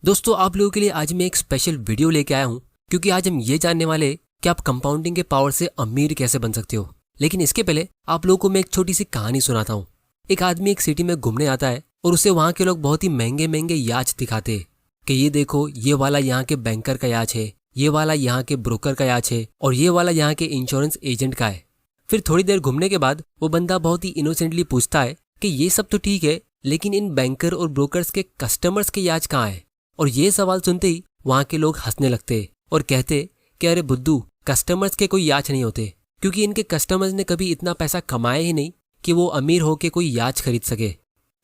दोस्तों आप लोगों के लिए आज मैं एक स्पेशल वीडियो लेके आया हूँ क्योंकि आज हम ये जानने वाले हैं कि आप कंपाउंडिंग के पावर से अमीर कैसे बन सकते हो। लेकिन इसके पहले आप लोगों को मैं एक छोटी सी कहानी सुनाता हूँ। एक आदमी एक सिटी में घूमने आता है और उसे वहाँ के लोग बहुत ही महंगे महंगे याच दिखाते हैं कि ये देखो, ये वाला यहाँ के बैंकर का याच है, ये वाला यहाँ के ब्रोकर का याच है और ये वाला यहाँ के इंश्योरेंस एजेंट का है। फिर थोड़ी देर घूमने के बाद वो बंदा बहुत ही इनोसेंटली पूछता है कि ये सब तो ठीक है, लेकिन इन बैंकर और ब्रोकर्स के कस्टमर्स के याच कहाँ है। और ये सवाल सुनते ही वहाँ के लोग हंसने लगते और कहते कि अरे बुद्धू, कस्टमर्स के कोई याच नहीं होते, क्योंकि इनके कस्टमर्स ने कभी इतना पैसा कमाया ही नहीं कि वो अमीर होके कोई याच खरीद सके।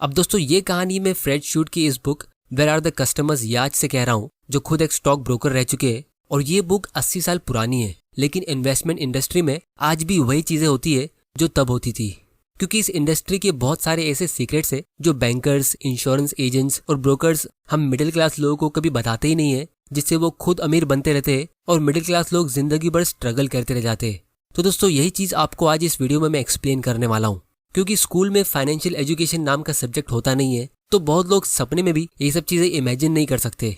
अब दोस्तों ये कहानी मैं फ्रेड शूट की इस book where are the customers याच से कह रहा हूँ, जो खुद एक स्टॉक ब्रोकर रह चुके हैं। और ये बुक 80 साल पुरानी है, लेकिन इन्वेस्टमेंट इंडस्ट्री में आज भी वही चीजें होती है जो तब होती थी, क्योंकि इस इंडस्ट्री के बहुत सारे ऐसे सीक्रेट्स है जो बैंकर्स, इंश्योरेंस एजेंट्स और ब्रोकर्स हम मिडिल क्लास लोगों को कभी बताते ही नहीं है, जिससे वो खुद अमीर बनते रहते हैं और मिडिल क्लास लोग जिंदगी भर स्ट्रगल करते रह जाते हैं। तो दोस्तों यही चीज आपको आज इस वीडियो में मैं एक्सप्लेन करने वाला हूँ। क्योंकि स्कूल में फाइनेंशियल एजुकेशन नाम का सब्जेक्ट होता नहीं है, तो बहुत लोग सपने में भी ये सब चीजें इमेजिन नहीं कर सकते।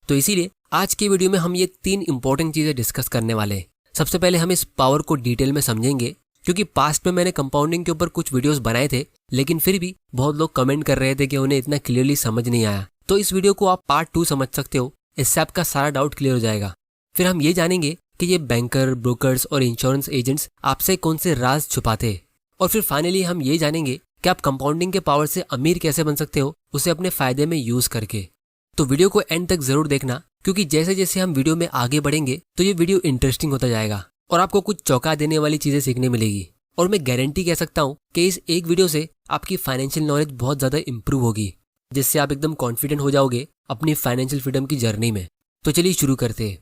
तो इसीलिए आज की वीडियो में हम ये 3 इंपॉर्टेंट चीजें डिस्कस करने वाले हैं। सबसे पहले हम इस पावर को डिटेल में समझेंगे, क्योंकि पास्ट में मैंने कंपाउंडिंग के ऊपर कुछ वीडियोस बनाए थे, लेकिन फिर भी बहुत लोग कमेंट कर रहे थे कि उन्हें इतना क्लियरली समझ नहीं आया। तो इस वीडियो को आप पार्ट 2 समझ सकते हो, इससे आपका सारा डाउट क्लियर हो जाएगा। फिर हम ये जानेंगे कि ये बैंकर, ब्रोकर्स और इंश्योरेंस एजेंट्स आपसे कौन से राज छुपाते हैं। और फिर फाइनली हम ये जानेंगे कि आप कंपाउंडिंग के पावर से अमीर कैसे बन सकते हो, उसे अपने फायदे में यूज करके। तो वीडियो को एंड तक जरूर देखना, क्योंकि जैसे जैसे हम वीडियो में आगे बढ़ेंगे तो ये वीडियो इंटरेस्टिंग होता जाएगा और आपको कुछ चौंका देने वाली चीजें सीखने मिलेगी। और मैं गारंटी कह सकता हूँ कि इस एक वीडियो से आपकी फाइनेंशियल नॉलेज बहुत ज़्यादा इंप्रूव होगी, जिससे आप एकदम कॉन्फिडेंट हो जाओगे अपनी फाइनेंशियल फ्रीडम की जर्नी में। तो चलिए शुरू करते हैं।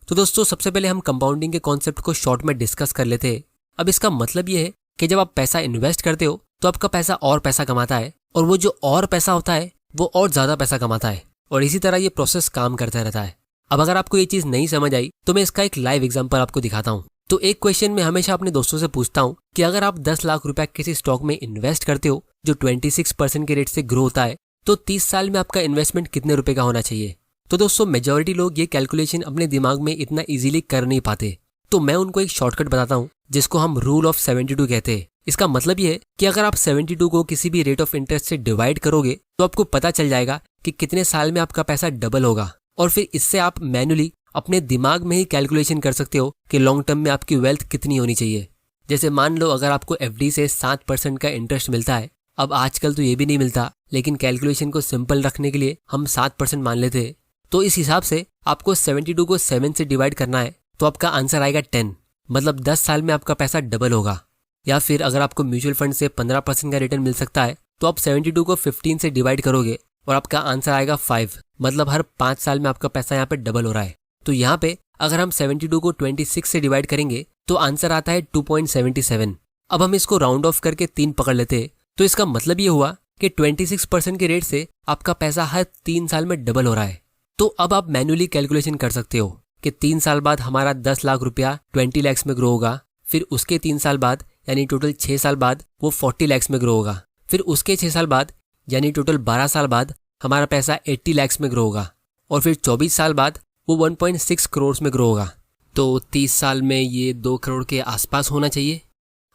तो दोस्तों सबसे पहले हम कंपाउंडिंग के कॉन्सेप्ट को शॉर्ट में डिस्कस कर लेते हैं। अब इसका मतलब ये है कि जब आप पैसा इन्वेस्ट करते हो तो आपका पैसा और पैसा कमाता है, और वो जो और पैसा होता है वो और ज़्यादा पैसा कमाता है, और इसी तरह ये प्रोसेस काम करता रहता है। अब अगर आपको ये चीज़ नहीं समझ आई तो मैं इसका एक लाइव एग्जाम्पल आपको दिखाता हूँ। तो एक क्वेश्चन मैं हमेशा अपने दोस्तों से पूछता हूँ कि अगर आप 10 लाख रुपया किसी स्टॉक में इन्वेस्ट करते हो जो 26% के रेट से ग्रो होता है, तो 30 साल में आपका इन्वेस्टमेंट कितने रुपए का होना चाहिए। तो दोस्तों मेजॉरिटी लोग ये कैलकुलेशन अपने दिमाग में इतना इजीली कर नहीं पाते, तो मैं उनको एक शॉर्टकट बताता हूँ जिसको हम रूल ऑफ 72 कहते हैं। इसका मतलब ये है कि अगर आप 72 को किसी भी रेट ऑफ इंटरेस्ट से डिवाइड करोगे तो आपको पता चल जाएगा कि कितने साल में आपका पैसा डबल होगा। और फिर इससे आप मैन्युअली अपने दिमाग में ही कैलकुलेशन कर सकते हो कि लॉन्ग टर्म में आपकी वेल्थ कितनी होनी चाहिए। जैसे मान लो अगर आपको एफडी से 7% का इंटरेस्ट मिलता है, अब आजकल तो ये भी नहीं मिलता, लेकिन कैलकुलेशन को सिंपल रखने के लिए हम 7% मान लेते हैं। तो इस हिसाब से आपको 72 को 7 से डिवाइड करना है, तो आपका आंसर आएगा 10, मतलब 10 साल में आपका पैसा डबल होगा। या फिर अगर आपको म्यूचुअल फंड से 15% का रिटर्न मिल सकता है, तो आप 72 को 15 से डिवाइड करोगे और आपका आंसर आएगा 5, मतलब हर 5 साल में आपका पैसा यहाँ पे डबल हो रहा है। तो यहाँ पे अगर हम 72 को 26 से डिवाइड करेंगे तो आंसर आता है 2.77। अब हम इसको राउंड ऑफ करके 3 पकड़ लेते हैं, तो इसका मतलब ये हुआ कि 26% के रेट से आपका पैसा हर 3 साल में डबल हो रहा है। तो अब आप मैन्युअली कैलकुलेशन कर सकते हो कि 3 साल बाद हमारा 10 लाख रुपया 20 लैक्स में ग्रो होगा, फिर उसके 3 साल बाद यानी टोटल 6 साल बाद वो 40 लैक्स में ग्रो होगा, फिर उसके 6 साल बाद यानी टोटल 12 साल बाद हमारा पैसा 80 लैक्स में ग्रो होगा, और फिर 24 साल बाद वो 1.6 करोड़ में ग्रो होगा। तो 30 साल में ये 2 करोड़ के आसपास होना चाहिए।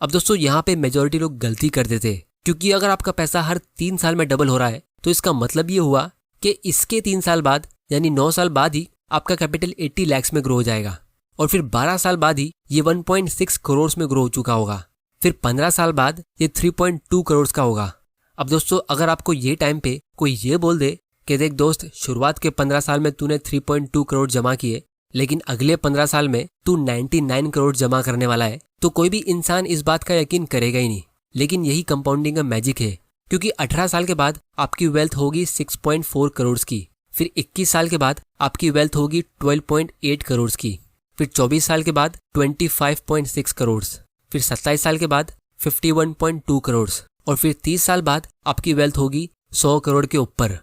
अब दोस्तों यहाँ पे मेजॉरिटी लोग गलती कर देते, क्योंकि अगर आपका पैसा हर 3 साल में डबल हो रहा है तो इसका मतलब ये हुआ कि इसके 3 साल बाद यानी 9 साल बाद ही आपका कैपिटल 80 लैक्स में ग्रो हो जाएगा, और फिर 12 साल बाद ही ये 1.6 करोड़ में ग्रो हो चुका होगा, फिर 15 साल बाद ये 3.2 करोड़ का होगा। अब दोस्तों अगर आपको ये टाइम पे कोई ये बोल दे कि देख दोस्त, शुरुआत के 15 साल में तूने 3.2 करोड़ जमा किए, लेकिन अगले 15 साल में तू 99 करोड़ जमा करने वाला है, तो कोई भी इंसान इस बात का यकीन करेगा ही नहीं। लेकिन यही कंपाउंडिंग का मैजिक है, क्योंकि 18 साल के बाद आपकी वेल्थ होगी 6.4 करोड़ की, फिर 21 साल के बाद आपकी वेल्थ होगी 12.8 करोड़ की, फिर 24 साल के बाद 25.6 करोड़, फिर 27 साल के बाद 51.2 करोड़, और फिर 30 साल बाद आपकी वेल्थ होगी 100 करोड़ के ऊपर।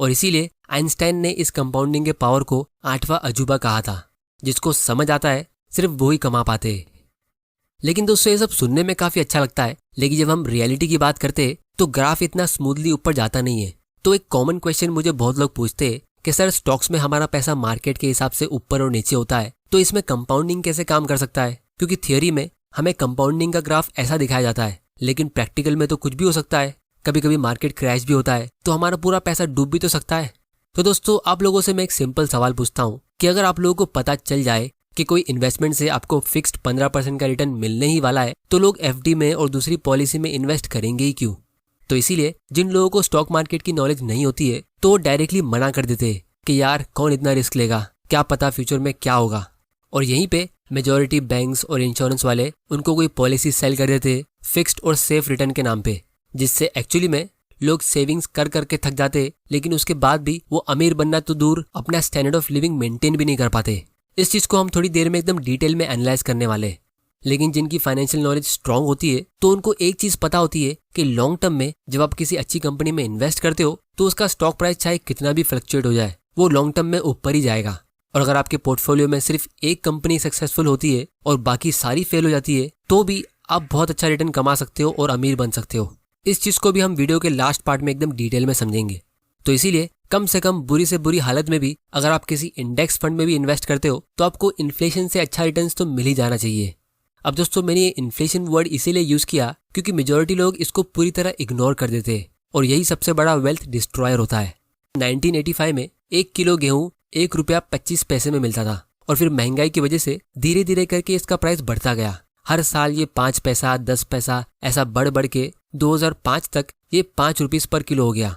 और इसीलिए आइंस्टाइन ने इस कंपाउंडिंग के पावर को 8वां अजूबा कहा था। जिसको समझ आता है सिर्फ वो ही कमा पाते हैं। लेकिन दोस्तों ये सब सुनने में काफी अच्छा लगता है, लेकिन जब हम रियलिटी की बात करते हैं तो ग्राफ इतना स्मूथली ऊपर जाता नहीं है। तो एक कॉमन क्वेश्चन मुझे बहुत लोग पूछते हैं कि सर स्टॉक्स में हमारा पैसा मार्केट के हिसाब से ऊपर और नीचे होता है, तो इसमें कंपाउंडिंग कैसे काम कर सकता है? क्योंकि थियोरी में हमें कंपाउंडिंग का ग्राफ ऐसा दिखाया जाता है, लेकिन प्रैक्टिकल में तो कुछ भी हो सकता है। कभी कभी मार्केट क्रैश भी होता है, तो हमारा पूरा पैसा डूब भी तो सकता है। तो दोस्तों, आप लोगों से मैं एक सिंपल सवाल पूछता हूँ कि अगर आप लोगों को पता चल जाए कि कोई इन्वेस्टमेंट से आपको फिक्स्ड 15% का रिटर्न मिलने ही वाला है, तो लोग एफडी में और दूसरी पॉलिसी में इन्वेस्ट करेंगे ही क्यों? तो इसीलिए जिन लोगों को स्टॉक मार्केट की नॉलेज नहीं होती है, तो वो डायरेक्टली मना कर देते हैं कि यार कौन इतना रिस्क लेगा, क्या पता फ्यूचर में क्या होगा। और यहीं पे मेजॉरिटी बैंक्स और इंश्योरेंस वाले उनको कोई पॉलिसी सेल कर देते फिक्स्ड और सेफ रिटर्न के नाम पे, जिससे एक्चुअली में लोग सेविंग्स कर करके थक जाते, लेकिन उसके बाद भी वो अमीर बनना तो दूर, अपना स्टैंडर्ड ऑफ लिविंग मेंटेन भी नहीं कर पाते। इस चीज को हम थोड़ी देर में एकदम डिटेल में एनालाइज करने वाले। लेकिन जिनकी फाइनेंशियल नॉलेज स्ट्रांग होती है, तो उनको एक चीज पता होती है कि लॉन्ग टर्म में जब आप किसी अच्छी कंपनी में इन्वेस्ट करते हो, तो उसका स्टॉक प्राइस चाहे कितना भी फ्लक्चुएट हो जाए, वो लॉन्ग टर्म में ऊपर ही जाएगा। और अगर आपके पोर्टफोलियो में सिर्फ एक कंपनी सक्सेसफुल होती है और बाकी सारी फेल हो जाती है, तो भी आप बहुत अच्छा रिटर्न कमा सकते हो और अमीर बन सकते हो। इस चीज को भी हम वीडियो के लास्ट पार्ट में एकदम डिटेल में समझेंगे। तो इसीलिए कम से कम बुरी से बुरी हालत में भी अगर आप किसी इंडेक्स फंड में भी इन्वेस्ट करते हो, तो आपको इन्फ्लेशन से अच्छा रिटर्न्स तो मिल ही जाना चाहिए। अब दोस्तों, मैंने ये इन्फ्लेशन वर्ड इसीलिए यूज किया क्योंकि मेजॉरिटी लोग इसको पूरी तरह इग्नोर कर देते हैं, और यही सबसे बड़ा वेल्थ डिस्ट्रॉयर होता है। 1985 में 1 किलो गेहूं ₹1.25 में मिलता था, और फिर महंगाई की वजह से धीरे धीरे करके इसका प्राइस बढ़ता गया। हर साल ये 5 पैसा 10 पैसा ऐसा बढ़ बढ़ के 2005 तक ये 5 रुपीस पर किलो हो गया।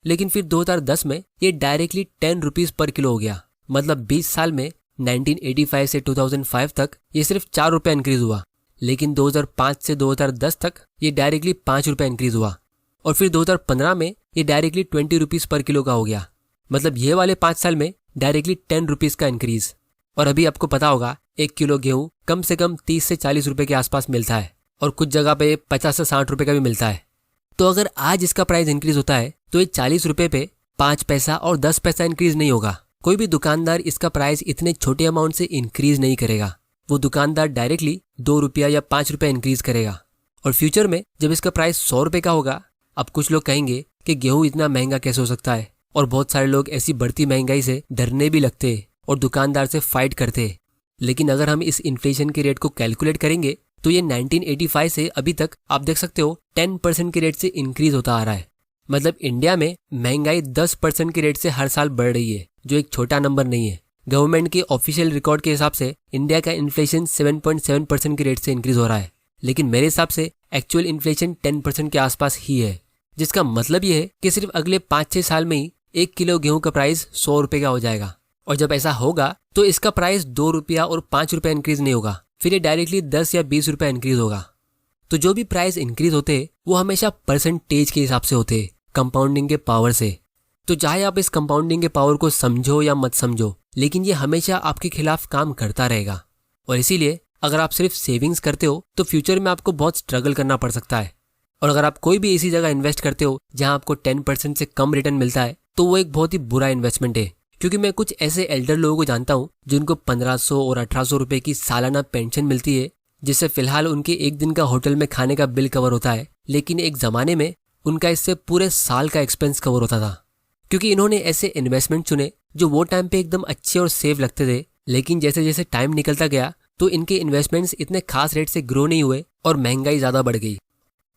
लेकिन फिर 2010 में ये डायरेक्टली 10 रुपीस पर किलो हो गया। मतलब 20 साल में 1985 से 2005 तक ये सिर्फ 4 रुपये इंक्रीज हुआ। लेकिन 2005 से 2010 तक ये डायरेक्टली 5 रुपये इंक्रीज हुआ, और फिर 2015 में ये डायरेक्टली 20 रुपीस पर किलो का हो गया। मतलब ये वाले 5 साल में डायरेक्टली 10 रुपीस का इंक्रीज। और अभी आपको पता होगा 1 किलो गेहूं कम से कम 30 से 40 रुपए के आसपास मिलता है, और कुछ जगह पे 50 से 60 रुपए का भी मिलता है। तो अगर आज इसका प्राइस इंक्रीज होता है, तो ये 40 रुपए पे 5 पैसा और 10 पैसा इंक्रीज नहीं होगा। कोई भी दुकानदार इसका प्राइस इतने छोटे अमाउंट से इंक्रीज नहीं करेगा। वो दुकानदार डायरेक्टली 2 रुपया या 5 रुपया इंक्रीज करेगा। और फ्यूचर में जब इसका प्राइस 100 रुपए का होगा, अब कुछ लोग कहेंगे कि गेहूं इतना महंगा कैसे हो सकता है, और बहुत सारे लोग ऐसी बढ़ती महंगाई से डरने भी लगते और दुकानदार से फाइट करते। लेकिन अगर हम इस इन्फ्लेशन के रेट को कैलकुलेट करेंगे, तो ये 1985 से अभी तक आप देख सकते हो 10% के रेट से इंक्रीज होता आ रहा है। मतलब इंडिया में महंगाई 10% के रेट से हर साल बढ़ रही है, जो एक छोटा नंबर नहीं है। गवर्नमेंट के ऑफिशियल रिकॉर्ड के हिसाब से इंडिया का इन्फ्लेशन 7.7% के रेट से इंक्रीज हो रहा है, लेकिन मेरे हिसाब से एक्चुअल इन्फ्लेशन 10% के आसपास ही है। जिसका मतलब ये है कि सिर्फ अगले 5-6 साल में ही 1 किलो गेहूं का प्राइस 100 रुपए का हो जाएगा। और जब ऐसा होगा, तो इसका प्राइस 2 रुपया और 5 रुपया इंक्रीज नहीं होगा, फिर ये डायरेक्टली 10 या 20 रुपया इंक्रीज होगा। तो जो भी प्राइस इंक्रीज होते हैं, वो हमेशा परसेंटेज के हिसाब से होते हैं, कंपाउंडिंग के पावर से। तो चाहे आप इस कंपाउंडिंग के पावर को समझो या मत समझो, लेकिन ये हमेशा आपके खिलाफ काम करता रहेगा। और इसीलिए अगर आप सिर्फ सेविंग्स करते हो, तो फ्यूचर में आपको बहुत स्ट्रगल करना पड़ सकता है। और अगर आप कोई भी ऐसी जगह इन्वेस्ट करते हो जहां आपको 10% से कम रिटर्न मिलता है, तो वो एक बहुत ही बुरा इन्वेस्टमेंट है। क्योंकि मैं कुछ ऐसे एल्डर लोगों को जानता हूँ जिनको 1500 और 1800 रुपए की सालाना पेंशन मिलती है, जिससे फिलहाल उनके एक दिन का होटल में खाने का बिल कवर होता है। लेकिन एक जमाने में उनका इससे पूरे साल का एक्सपेंस कवर होता था, क्योंकि इन्होंने ऐसे इन्वेस्टमेंट चुने जो वो टाइम पे एकदम अच्छे और सेफ लगते थे। लेकिन जैसे जैसे टाइम निकलता गया, तो इनके इन्वेस्टमेंट्स इतने खास रेट से ग्रो नहीं हुए और महंगाई ज्यादा बढ़ गई।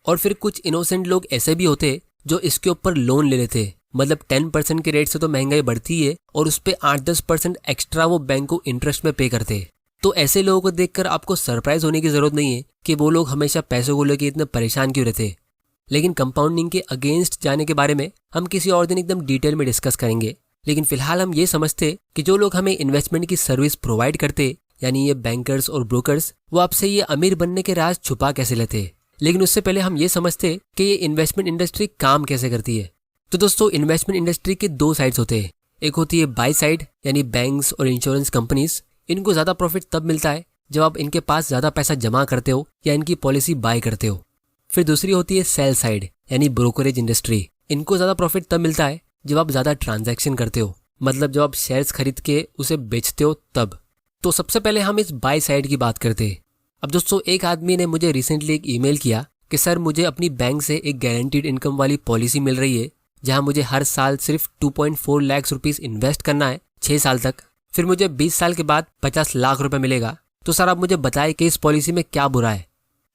और फिर कुछ इनोसेंट लोग ऐसे भी होते जो इसके ऊपर लोन ले लेते। मतलब 10% के रेट से तो महंगाई बढ़ती है, और उस पे 8-10% एक्स्ट्रा वो बैंक को इंटरेस्ट में पे करते। तो ऐसे लोगों को देखकर आपको सरप्राइज होने की जरूरत नहीं है कि वो लोग हमेशा पैसों को लेकर इतने परेशान क्यों रहते। लेकिन कंपाउंडिंग के अगेंस्ट जाने के बारे में हम किसी और दिन एकदम डिटेल में डिस्कस करेंगे। लेकिन फिलहाल हम ये समझते कि जो लोग हमें इन्वेस्टमेंट की सर्विस प्रोवाइड करते, यानी ये बैंकर्स और ब्रोकर्स, वो आपसे ये अमीर बनने के राज छुपा कैसे लेते। लेकिन उससे पहले हम ये समझते कि ये इन्वेस्टमेंट इंडस्ट्री काम कैसे करती है। तो दोस्तों, इन्वेस्टमेंट इंडस्ट्री के 2 साइड्स होते हैं। एक होती है बाय साइड, यानी बैंक्स और इंश्योरेंस कंपनीज। इनको ज्यादा प्रॉफिट तब मिलता है जब आप इनके पास ज्यादा पैसा जमा करते हो या इनकी पॉलिसी बाय करते हो। फिर दूसरी होती है सेल साइड, यानी ब्रोकरेज इंडस्ट्री। इनको ज्यादा प्रॉफिट तब मिलता है जब आप ज्यादा ट्रांजैक्शन करते हो, मतलब जब आप शेयर्स खरीद के उसे बेचते हो तब। तो सबसे पहले हम इस बाय साइड की बात करते हैं। अब दोस्तों, एक आदमी ने मुझे रिसेंटली एक ईमेल किया कि सर, मुझे अपनी बैंक से एक गारंटीड इनकम वाली पॉलिसी मिल रही है जहां मुझे हर साल सिर्फ 2.4 लाख रुपीस इन्वेस्ट करना है 6 साल तक, फिर मुझे 20 साल के बाद 50 लाख रुपए मिलेगा। तो सर आप मुझे बताएं कि इस पॉलिसी में क्या बुरा है।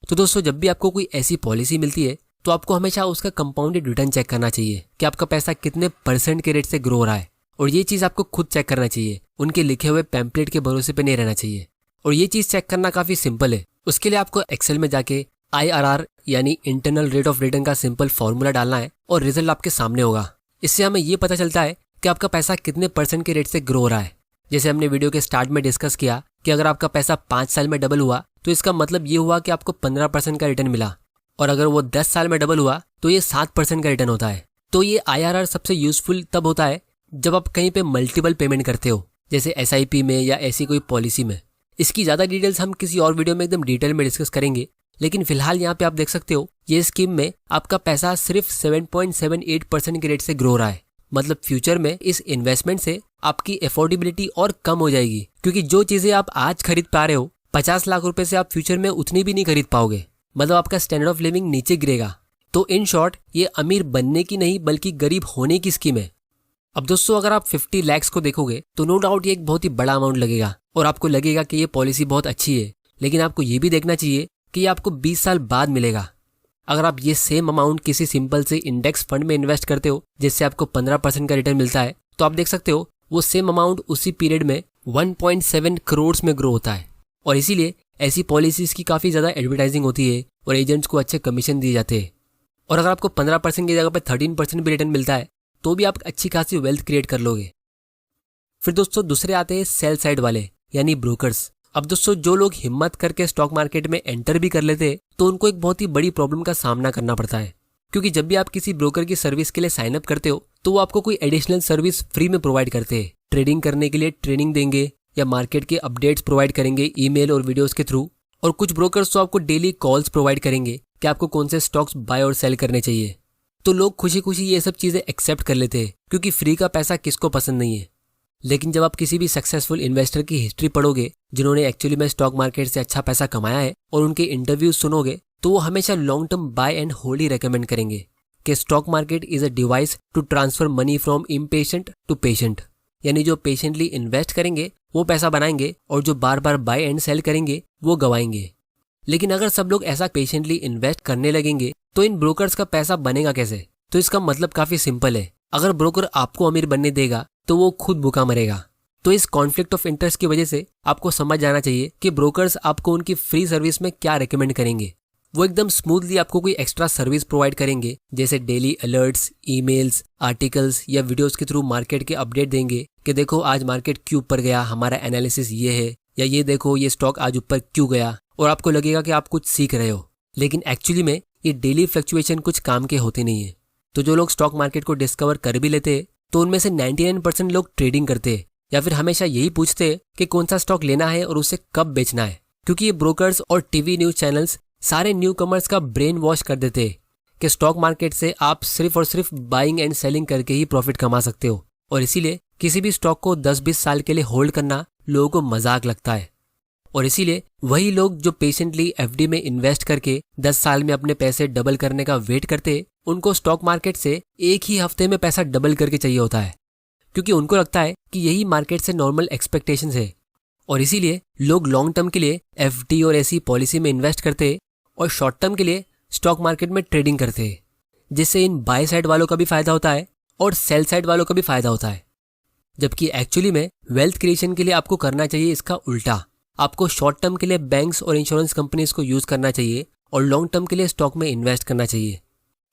तो दोस्तों, जब भी आपको कोई ऐसी पॉलिसी मिलती है तो आपको हमेशा उसका कंपाउंडेड रिटर्न चेक करना चाहिए कि आपका पैसा कितने % के रेट से ग्रो हो रहा है। और ये चीज़ आपको खुद चेक करना चाहिए, उनके लिखे हुए पैम्पलेट के भरोसे पे नहीं रहना चाहिए। और ये चीज़ चेक करना काफ़ी सिंपल है। उसके लिए आपको एक्सेल में जाके IRR यानी इंटरनल रेट ऑफ रिटर्न का सिंपल फॉर्मूला डालना है और रिजल्ट आपके सामने होगा। इससे हमें ये पता चलता है कि आपका पैसा कितने % के रेट से ग्रो हो रहा है। जैसे हमने वीडियो के स्टार्ट में डिस्कस किया कि अगर आपका पैसा 5 साल में डबल हुआ तो इसका मतलब ये हुआ कि आपको 15% का रिटर्न मिला, और अगर वो 10 साल में डबल हुआ तो ये 7% का रिटर्न होता है। तो ये IRR सबसे यूजफुल तब होता है जब आप कहीं पे मल्टीपल पेमेंट करते हो, जैसे SIP में या ऐसी कोई पॉलिसी में। इसकी ज़्यादा डिटेल्स हम किसी और वीडियो में एकदम डिटेल में डिस्कस करेंगे, लेकिन फिलहाल यहाँ पे आप देख सकते हो ये स्कीम में आपका पैसा सिर्फ 7.78% के रेट से ग्रो रहा है। मतलब फ्यूचर में इस इन्वेस्टमेंट से आपकी अफोर्डेबिलिटी और कम हो जाएगी, क्योंकि जो चीज़ें आप आज खरीद पा रहे हो 50 लाख रुपए से आप फ्यूचर में उतनी भी नहीं खरीद पाओगे। मतलब आपका स्टैंडर्ड ऑफ लिविंग नीचे गिरेगा। तो इन शॉर्ट ये अमीर बनने की नहीं बल्कि गरीब होने की स्कीम है। अब दोस्तों, अगर आप 50 लाख को देखोगे तो नो डाउट ये एक बहुत ही बड़ा अमाउंट लगेगा और आपको लगेगा कि ये पॉलिसी बहुत अच्छी है, लेकिन आपको ये भी देखना चाहिए कि ये आपको 20 साल बाद मिलेगा। अगर आप ये सेम अमाउंट किसी सिंपल से इंडेक्स फंड में इन्वेस्ट करते हो जिससे आपको 15% का रिटर्न मिलता है, तो आप देख सकते हो वो सेम अमाउंट उसी पीरियड में 1.7 करोड़ में ग्रो होता है। और इसीलिए ऐसी पॉलिसीज की काफ़ी ज़्यादा एडवर्टाइजिंग होती है और एजेंट्स को अच्छे कमीशन दिए जाते हैं। और अगर आपको 15% की जगह पर 13% भी रिटर्न मिलता है तो भी आप अच्छी खासी वेल्थ क्रिएट कर लोगे। फिर दोस्तों दूसरे आते हैं सेल साइड वाले यानी ब्रोकर्स। अब दोस्तों, जो लोग हिम्मत करके स्टॉक मार्केट में एंटर भी कर लेते हैं तो उनको एक बहुत ही बड़ी प्रॉब्लम का सामना करना पड़ता है, क्योंकि जब भी आप किसी ब्रोकर की सर्विस के लिए साइन अप करते हो तो वो आपको कोई एडिशनल सर्विस फ्री में प्रोवाइड करते हैं। ट्रेडिंग करने के लिए ट्रेनिंग देंगे या मार्केट के अपडेट्स प्रोवाइड करेंगे ईमेल और वीडियोस के थ्रू। और कुछ ब्रोकर्स तो आपको डेली कॉल्स प्रोवाइड करेंगे कि आपको कौन से स्टॉक्स बाय और सेल करने चाहिए। तो लोग खुशी खुशी ये सब चीज़ें एक्सेप्ट कर लेते हैं, क्योंकि फ्री का पैसा किसको पसंद नहीं है। लेकिन जब आप किसी भी सक्सेसफुल इन्वेस्टर की हिस्ट्री पढ़ोगे जिन्होंने एक्चुअली में स्टॉक मार्केट से अच्छा पैसा कमाया है और उनके इंटरव्यूज सुनोगे, तो वो हमेशा long term buy and hold ही रेकमेंड करेंगे कि stock market is a device to transfer money from impatient to patient. यानी जो पेशेंटली इन्वेस्ट करेंगे वो पैसा बनाएंगे और जो बार बार बाय एंड सेल करेंगे वो गवाएंगे। लेकिन अगर सब लोग ऐसा पेशेंटली इन्वेस्ट करने लगेंगे तो इन ब्रोकर्स का पैसा बनेगा कैसे? तो इसका मतलब काफी सिंपल है, अगर ब्रोकर आपको अमीर बनने देगा तो वो खुद भूखा मरेगा। तो इस कॉन्फ्लिक्ट ऑफ इंटरेस्ट की वजह से आपको समझ जाना चाहिए कि ब्रोकर्स आपको उनकी फ्री सर्विस में क्या रेकमेंड करेंगे। वो एकदम स्मूथली आपको कोई एक्स्ट्रा सर्विस प्रोवाइड करेंगे, जैसे डेली अलर्ट्स, ईमेल्स, आर्टिकल्स या वीडियोस के थ्रू मार्केट के अपडेट देंगे कि देखो आज मार्केट क्यों ऊपर गया, हमारा एनालिसिस ये है, या ये देखो ये स्टॉक आज ऊपर क्यों गया। और आपको लगेगा कि आप कुछ सीख रहे हो, लेकिन एक्चुअली में ये डेली फ्लक्चुएशन कुछ काम के होते नहीं है। तो जो लोग स्टॉक मार्केट को डिस्कवर कर भी लेते हैं तो उनमें से 99% लोग ट्रेडिंग करते हैं या फिर हमेशा यही पूछते हैं कि कौन सा स्टॉक लेना है और उसे कब बेचना है, क्योंकि ये ब्रोकर्स और टीवी न्यूज चैनल्स सारे न्यू कमर्स का ब्रेन वॉश कर देते हैं कि स्टॉक मार्केट से आप सिर्फ और सिर्फ बाइंग एंड सेलिंग करके ही प्रॉफिट कमा सकते हो। और इसीलिए किसी भी स्टॉक को 10-20 साल के लिए होल्ड करना लोगों को मजाक लगता है। और इसीलिए वही लोग जो पेशेंटली FD में इन्वेस्ट करके 10 साल में अपने पैसे डबल करने का वेट करते, उनको स्टॉक मार्केट से एक ही हफ्ते में पैसा डबल करके चाहिए होता है, क्योंकि उनको लगता है कि यही मार्केट से नॉर्मल एक्सपेक्टेशंस है। और इसीलिए लोग लॉन्ग टर्म के लिए FD और ऐसी पॉलिसी में इन्वेस्ट करते और शॉर्ट टर्म के लिए स्टॉक मार्केट में ट्रेडिंग करते हैं, जिससे इन बाय साइड वालों का भी फायदा होता है और सेल साइड वालों का भी फायदा होता है। जबकि एक्चुअली में वेल्थ क्रिएशन के लिए आपको करना चाहिए इसका उल्टा। आपको शॉर्ट टर्म के लिए बैंक्स और इंश्योरेंस कंपनीज को यूज करना चाहिए और लॉन्ग टर्म के लिए स्टॉक में इन्वेस्ट करना चाहिए।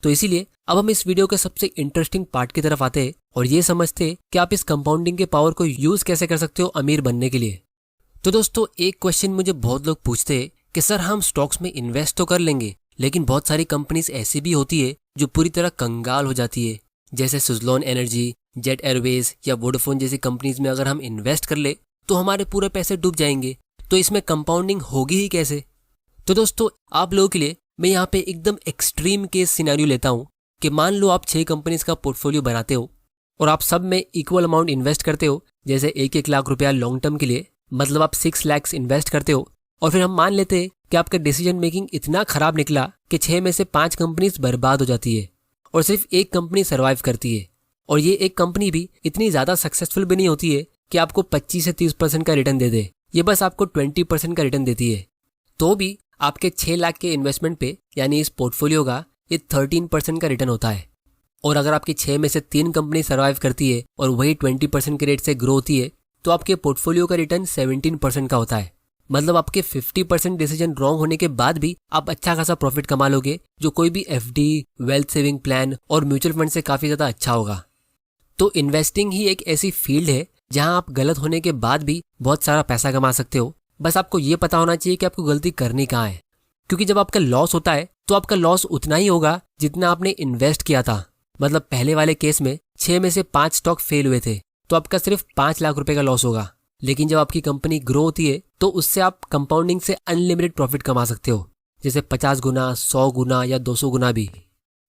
तो इसीलिए अब हम इस वीडियो के सबसे इंटरेस्टिंग पार्ट की तरफ आते हैं और ये समझते हैं कि आप इस कंपाउंडिंग के पावर को यूज कैसे कर सकते हो अमीर बनने के लिए। तो दोस्तों, एक क्वेश्चन मुझे बहुत लोग पूछते हैं कि सर हम स्टॉक्स में इन्वेस्ट तो कर लेंगे, लेकिन बहुत सारी कंपनीज ऐसी भी होती है जो पूरी तरह कंगाल हो जाती है, जैसे सुज़लोन एनर्जी, जेट एयरवेज या वोडाफोन जैसी कंपनीज में अगर हम इन्वेस्ट कर ले तो हमारे पूरे पैसे डूब जाएंगे। तो इसमें कंपाउंडिंग होगी ही कैसे? तो दोस्तों, आप लोगों के लिए मैं यहाँ पे एकदम एक्सट्रीम केस सिनेरियो लेता हूँ कि मान लो आप 6 कंपनीज का पोर्टफोलियो बनाते हो और आप सब में इक्वल अमाउंट इन्वेस्ट करते हो, जैसे 1-1 लाख रुपया लॉन्ग टर्म के लिए, मतलब आप 6 लाख इन्वेस्ट करते हो। और फिर हम मान लेते हैं कि आपका डिसीजन मेकिंग इतना खराब निकला कि 6 में से 5 कंपनीज बर्बाद हो जाती है और सिर्फ एक कंपनी सर्वाइव करती है, और ये एक कंपनी भी इतनी ज़्यादा सक्सेसफुल भी नहीं होती है कि आपको 25 से 30% का रिटर्न दे दे। ये बस आपको 20% का रिटर्न देती है। तो भी आपके 6 लाख के इन्वेस्टमेंट पे यानी इस पोर्टफोलियो का ये 13% का रिटर्न होता है। और अगर आपकी 6 में से 3 कंपनी सर्वाइव करती है और वही 20% के रेट से ग्रो होती है तो आपके पोर्टफोलियो का रिटर्न 17% का होता है। मतलब आपके 50% डिसीजन रॉन्ग होने के बाद भी आप अच्छा खासा प्रॉफिट कमा लोगे, जो कोई भी FD, वेल्थ सेविंग प्लान और म्यूचुअल फंड से काफ़ी ज़्यादा अच्छा होगा। तो इन्वेस्टिंग ही एक ऐसी फील्ड है जहां आप गलत होने के बाद भी बहुत सारा पैसा कमा सकते हो। बस आपको ये पता होना चाहिए कि आपको गलती करनी कहाँ है, क्योंकि जब आपका लॉस होता है तो आपका लॉस उतना ही होगा जितना आपने इन्वेस्ट किया था। मतलब पहले वाले केस में 6 में से 5 स्टॉक फेल हुए थे तो आपका सिर्फ 5 लाख रुपए का लॉस होगा। लेकिन जब आपकी कंपनी ग्रो होती है तो उससे आप कंपाउंडिंग से अनलिमिटेड प्रॉफिट कमा सकते हो, जैसे 50 गुना, 100 गुना या 200 गुना भी,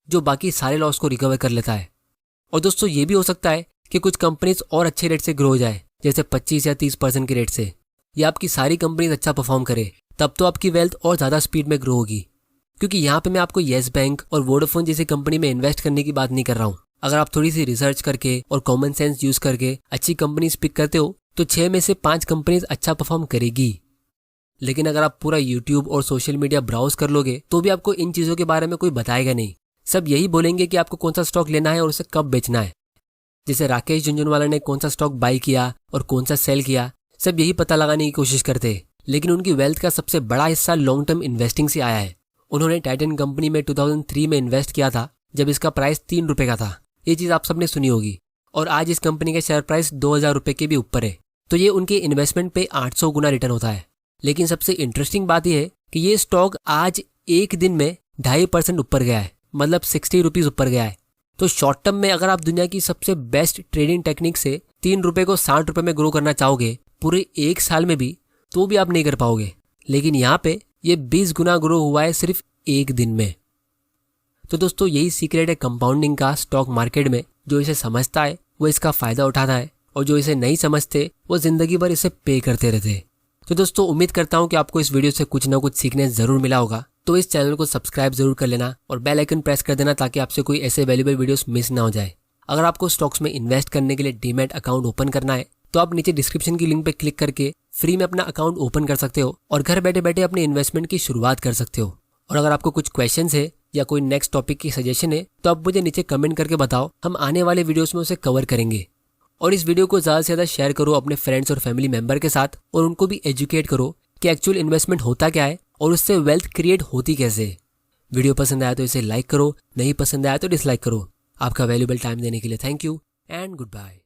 जो बाकी सारे लॉस को रिकवर कर लेता है। और दोस्तों ये भी हो सकता है कि कुछ कंपनीज और अच्छे रेट से ग्रो हो जाए, जैसे 25 या 30% के रेट से, या आपकी सारी कंपनीज अच्छा परफॉर्म करे, तब तो आपकी वेल्थ और ज़्यादा स्पीड में ग्रो होगी। क्योंकि यहाँ पे मैं आपको येस बैंक और वोडाफोन जैसी कंपनी में इन्वेस्ट करने की बात नहीं कर रहा हूँ। अगर आप थोड़ी सी रिसर्च करके और कॉमन सेंस यूज करके अच्छी कंपनीज पिक करते हो तो 6 में से 5 कंपनीज अच्छा परफॉर्म करेगी। लेकिन अगर आप पूरा यूट्यूब और सोशल मीडिया ब्राउज कर लोगे तो भी आपको इन चीज़ों के बारे में कोई बताएगा नहीं। सब यही बोलेंगे कि आपको कौन सा स्टॉक लेना है और उसे कब बेचना है। जैसे राकेश झुनझुनवाला ने कौन सा स्टॉक बाई किया और कौन सा सेल किया, सब यही पता लगाने की कोशिश करते हैं। लेकिन उनकी वेल्थ का सबसे बड़ा हिस्सा लॉन्ग टर्म इन्वेस्टिंग से आया है। उन्होंने टाइटन कंपनी में 2003 में इन्वेस्ट किया था जब इसका प्राइस 3 रुपए का था। ये चीज़ आप सबने सुनी होगी। और आज इस कंपनी का शेयर प्राइस 2000 रुपए के भी ऊपर है। तो ये उनके इन्वेस्टमेंट पे 800 गुना रिटर्न होता है। लेकिन सबसे इंटरेस्टिंग बात यह है कि ये स्टॉक आज एक दिन में 2.5% ऊपर गया है, मतलब 60 रुपीज़ ऊपर गया है। तो शॉर्ट टर्म में अगर आप दुनिया की सबसे बेस्ट ट्रेडिंग टेक्निक से 3 रुपए को 60 रुपए में ग्रो करना चाहोगे पूरे 1 साल में भी, तो भी आप नहीं कर पाओगे। लेकिन यहाँ पे ये 20 गुना ग्रो हुआ है सिर्फ एक दिन में। तो दोस्तों यही सीक्रेट है कंपाउंडिंग का स्टॉक मार्केट में। जो इसे समझता है वो इसका फायदा उठाता है, और जो इसे नहीं समझते वो जिंदगी भर इसे पे करते रहते। तो दोस्तों उम्मीद करता हूँ कि आपको इस वीडियो से कुछ ना कुछ सीखने जरूर मिला होगा। तो इस चैनल को सब्सक्राइब जरूर कर लेना और बेल आइकन प्रेस कर देना ताकि आपसे कोई ऐसे वैल्यूएबल वीडियोस मिस ना हो जाए। अगर आपको स्टॉक्स में इन्वेस्ट करने के लिए डीमैट अकाउंट ओपन करना है तो आप नीचे डिस्क्रिप्शन की लिंक पे क्लिक करके फ्री में अपना अकाउंट ओपन कर सकते हो और घर बैठे बैठे अपने इन्वेस्टमेंट की शुरुआत कर सकते हो। और अगर आपको कुछ क्वेश्चंस है या कोई नेक्स्ट टॉपिक की सजेशन है तो आप मुझे नीचे कमेंट करके बताओ, हम आने वाले वीडियोस में उसे कवर करेंगे। और इस वीडियो को ज़्यादा से ज़्यादा शेयर करो अपने फ्रेंड्स और फैमिली मेंबर के साथ, और उनको भी एजुकेट करो कि एक्चुअल इन्वेस्टमेंट होता क्या है और उससे वेल्थ क्रिएट होती कैसे। वीडियो पसंद आया तो इसे लाइक करो, नहीं पसंद आया तो डिसलाइक करो। आपका वैल्यूएबल टाइम देने के लिए thank you and good bye.